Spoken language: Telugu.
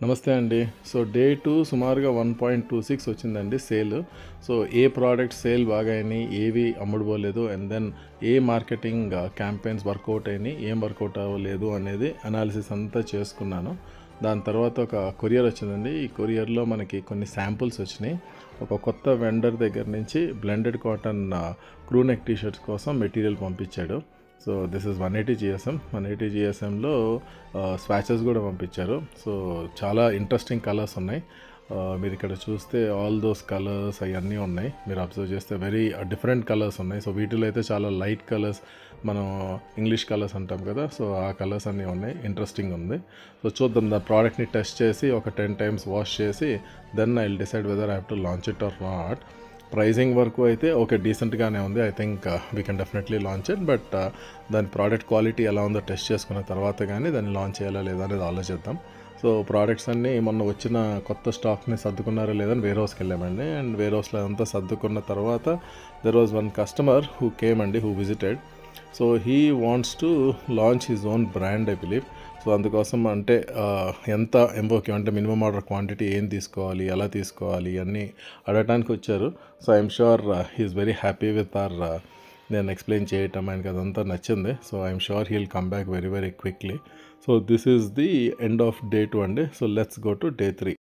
నమస్తే అండి. సో డే 2 సుమారుగా 1.26 వచ్చిందండి సేల్. సో ఏ ప్రోడక్ట్ సేల్ బాగా అయినాయి, ఏవి అమ్ముడుపోలేదు, అండ్ దెన్ ఏ మార్కెటింగ్ క్యాంపెయిన్స్ వర్కౌట్ అయినాయి, ఏం వర్కౌట్ అవ్వలేదు అనేది అనాలిసిస్ అంతా చేసుకున్నాను. దాని తర్వాత ఒక కొరియర్ వచ్చిందండి. ఈ కొరియర్లో మనకి కొన్ని శాంపుల్స్ వచ్చినాయి. ఒక కొత్త వెండర్ దగ్గర నుంచి blended cotton crew neck T shirts కోసం మెటీరియల్ పంపించాడు. So this is 180 GSM. 180 GSMలో స్వాచెస్ కూడా పంపించారు. సో చాలా ఇంట్రెస్టింగ్ కలర్స్ ఉన్నాయి. మీరు ఇక్కడ చూస్తే ఆల్ దోస్ కలర్స్ అవన్నీ ఉన్నాయి. మీరు అబ్జర్వ్ చేస్తే వెరీ డిఫరెంట్ కలర్స్ ఉన్నాయి. సో వీటిలో అయితే చాలా లైట్ కలర్స్, మనం ఇంగ్లీష్ కలర్స్ అంటాం కదా, సో ఆ కలర్స్ అన్నీ ఉన్నాయి. ఇంట్రెస్టింగ్ ఉంది. సో చూద్దాం, దా ప్రోడక్ట్ని టెస్ట్ చేసి ఒక 10 times వాష్ చేసి then I will decide whether I have to launch it or not. Pricing వరకు అయితే ఓకే, డీసెంట్గానే ఉంది. I think we can definitely launch it. But దాని ప్రోడక్ట్ క్వాలిటీ ఎలా ఉందో టెస్ట్ చేసుకున్న తర్వాత కానీ దాన్ని లాంచ్ చేయాలా లేదా అనేది ఆలోచిద్దాం. సో ప్రోడక్ట్స్ అన్నీ మొన్న వచ్చిన కొత్త స్టాక్ని సర్దుకున్నారో లేదని వేర్ హౌస్కి వెళ్ళామండి. అండ్ వేర్ హౌస్లో అంతా సర్దుకున్న తర్వాత there was one customer who came అండి, who visited. So he wants to launch his own brand, I believe. So అందుకోసం అంటే ఎంత ఎంఓక్యూ అంటే మినిమం ఆర్డర్ క్వాంటిటీ ఏం తీసుకోవాలి, ఎలా తీసుకోవాలి అన్నీ అడగటానికి వచ్చారు. So I'm sure he's very happy with our నేను ఎక్స్ప్లెయిన్ చేయటం, ఆయనకి అదంతా నచ్చింది. So I'm sure he'll come back very very quickly. So this is the end of day 2 అండి. So let's go to day 3.